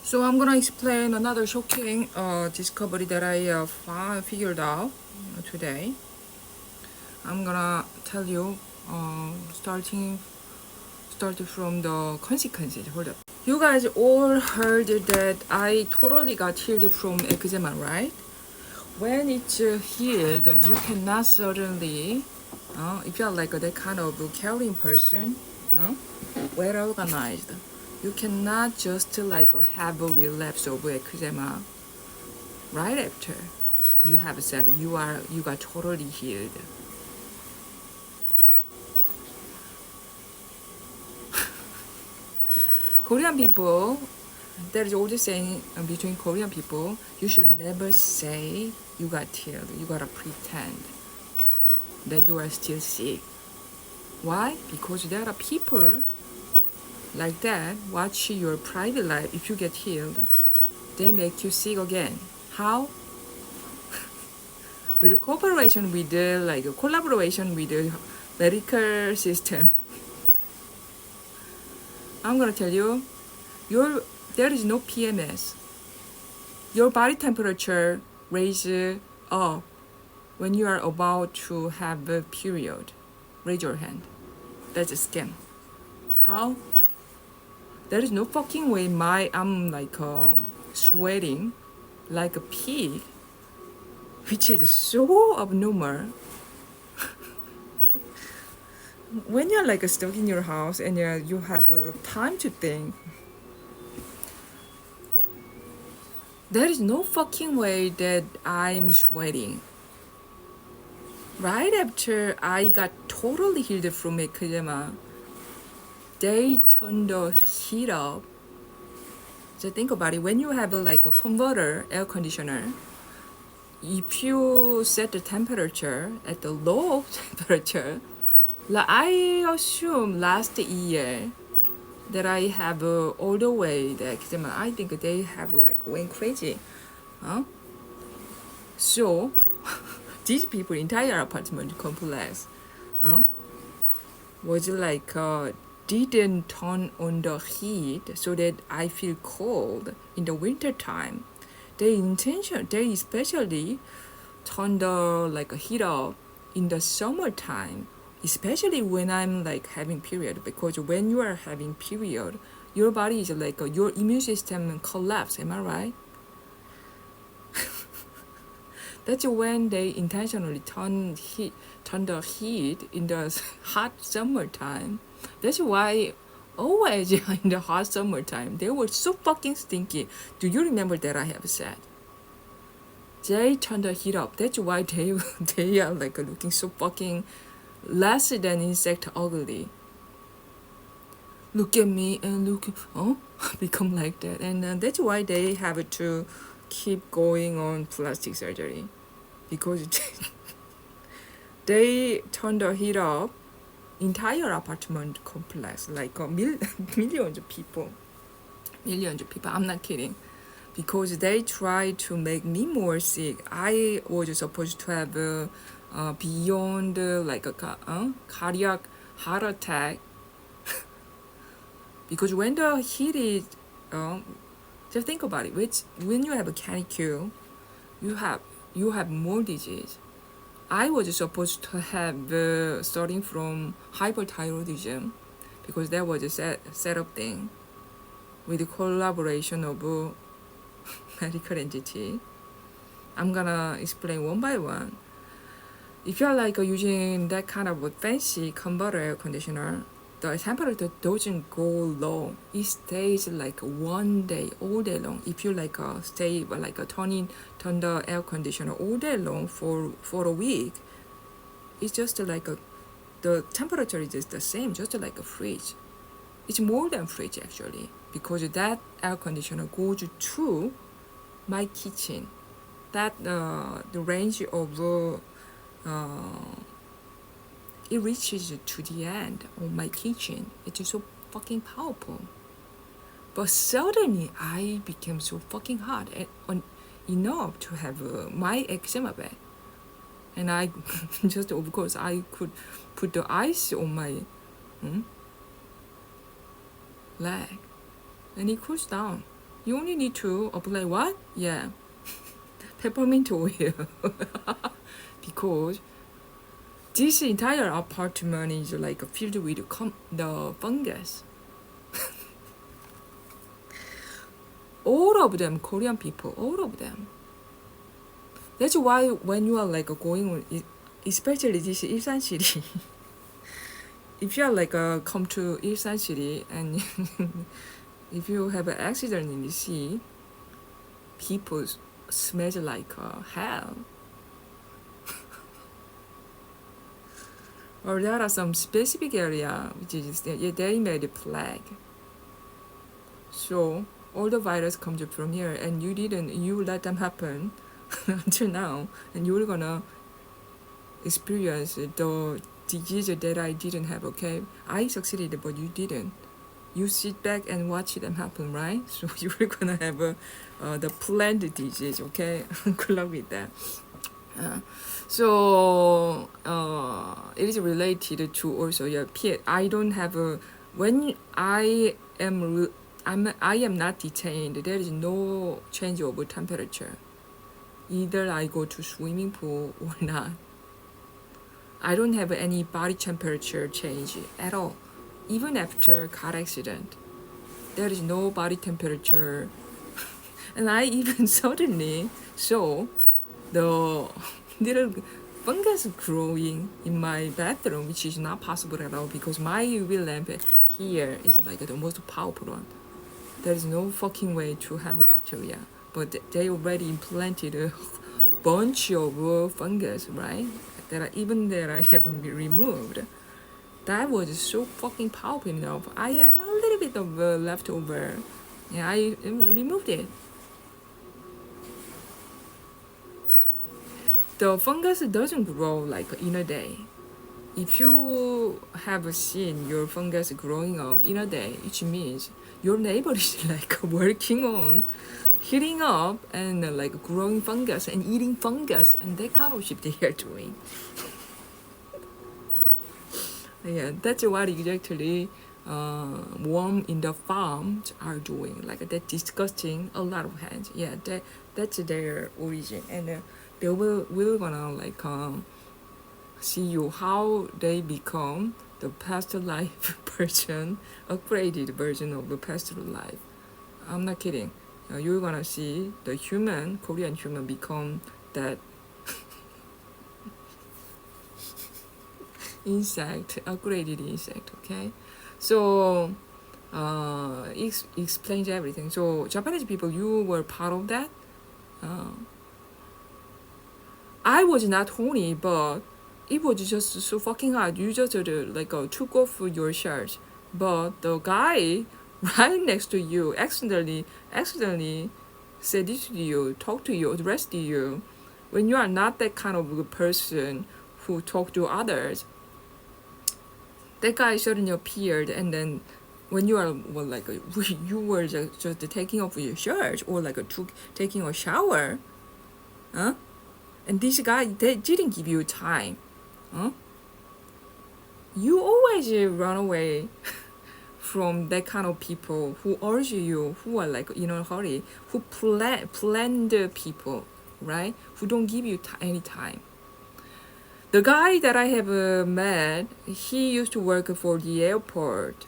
So I'm gonna explain another shocking discovery that I figured out today. I'm gonna tell you starting from the consequences. Hold up. You guys all heard that I totally got healed from eczema, right? When it's healed, you cannot suddenly, if you're like that kind of caring person, well organized, you cannot just like have a relapse of eczema right after you have said you got totally healed. Korean people, there is always saying between Korean people, you should never say you got healed. You gotta pretend that you are still sick. Why? Because there are people like that watch your private life. If you get healed, they make you sick again. How? With cooperation with like a collaboration with the medical system. I'm gonna tell you, there is no PMS. Your body temperature raises up when you are about to have a period. Raise your hand. That's a scam. How? There is no fucking way I'm like sweating like a pig, which is so abnormal. When you're like stuck in your house and you have time to think, there is no fucking way that I'm sweating. Right after I got totally healed from eczema, they turned the heat up. So think about it. When you have like a converter air conditioner, if you set the temperature at the low temperature, like I assume last year that I have all the way the eczema, I think they have like went crazy. So these people entire apartment complex was like didn't turn on the heat so that I feel cold in the winter time. They especially turn the like heat up in the summertime, especially when I'm like having period, because when you are having period, your body is like your immune system collapse. Am I right? That's when they intentionally turn the heat in the hot summertime. That's why always in the hot summertime they were so fucking stinky. Do you remember that I have said? They turn the heat up. That's why they are like looking so fucking less than insect ugly. Look at me and look, become like that, and that's why they have to keep going on plastic surgery, because they turn the heat up entire apartment complex like millions of people. I'm not kidding, because they try to make me more sick. I was supposed to have beyond like a cardiac heart attack, because when the heat is just think about it, which when you have a canicule, you have more disease. I was supposed to have starting from hyperthyroidism, because that was a set up thing with the collaboration of medical entity. I'm gonna explain one by one. If you're like using that kind of fancy converter air conditioner, the temperature doesn't go low. It stays like one day, all day long. If you like stay like turn the air conditioner all day long for a week, it's just like the temperature is just the same, just like a fridge. It's more than fridge actually, because that air conditioner goes to my kitchen. That the range of it reaches to the end of my kitchen. It's so fucking powerful. But suddenly I became so fucking hot enough to have my eczema back. And I just, of course, I could put the ice on my leg, and it cools down. You only need to apply what? Yeah, peppermint oil. Because this entire apartment is like filled with the fungus. All of them, Korean people, all of them. That's why when you are like going, especially this Ilsan City, if you are like come to Ilsan City and if you have an accident in the sea, people smell like hell. Or there are some specific area which is they made a flag. So all the virus comes from here, and you let them happen until now, and you're gonna experience the disease that I didn't have. Okay, I succeeded, but you didn't. You sit back and watch them happen, right? So you're gonna have the planned disease. Okay, good luck with that. So it is related to also I don't have a when I am not detained. There is no change of temperature. Either I go to swimming pool or not. I don't have any body temperature change at all. Even after car accident, there is no body temperature. And I even suddenly saw the little fungus growing in my bathroom, which is not possible at all because my UV lamp here is like the most powerful one. There is no fucking way to have a bacteria, but they already implanted a bunch of fungus, right? That I haven't been removed. That was so fucking powerful enough. I had a little bit of leftover. Yeah, I removed it. The fungus doesn't grow like in a day. If you have seen your fungus growing up in a day, which means your neighbor is like working on heating up and like growing fungus and eating fungus and that kind of shit they are doing. Yeah, that's what exactly worm in the farms are doing. Like that disgusting a lot of hands. Yeah, that's their origin, and they will gonna like see you how they become the past life version, upgraded version of the past life. I'm not kidding. You're gonna see the Korean human become that insect, upgraded insect, okay? So, explains everything. So, Japanese people, you were part of that? I was not horny, but it was just so fucking hard. You just took off your shirt, but the guy right next to you accidentally said this to you, talked to you, addressed you. When you are not that kind of a person who talk to others, that guy suddenly appeared, and then when you are you were just taking off your shirt or taking a shower, huh? And this guy, they didn't give you time, huh? You always run away from that kind of people who urge you, who are like in a hurry, who plan the people, right? Who don't give you any time. The guy that I have met, he used to work for the airport.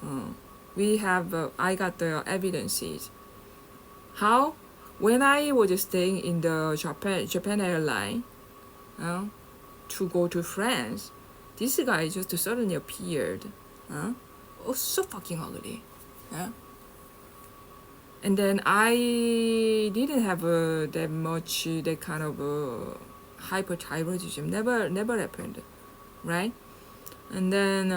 I got the evidences. How? When I was staying in the Japan airline to go to France, this guy just suddenly appeared. Oh, so fucking ugly. And then I didn't have that much that kind of hyperthyroidism. Never happened, right? And then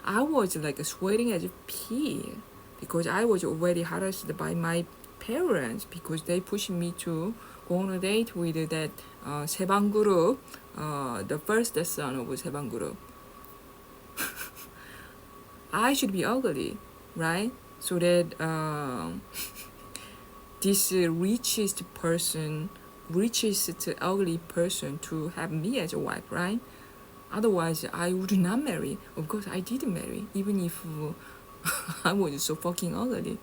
I was like sweating as a pig because I was already harassed by my parents because they pushed me to go on a date with that Sebang group, the first son of Sebang group. I should be ugly, right? So that this richest ugly person to have me as a wife, right? Otherwise, I would not marry. Of course, I didn't marry, even if I was so fucking ugly.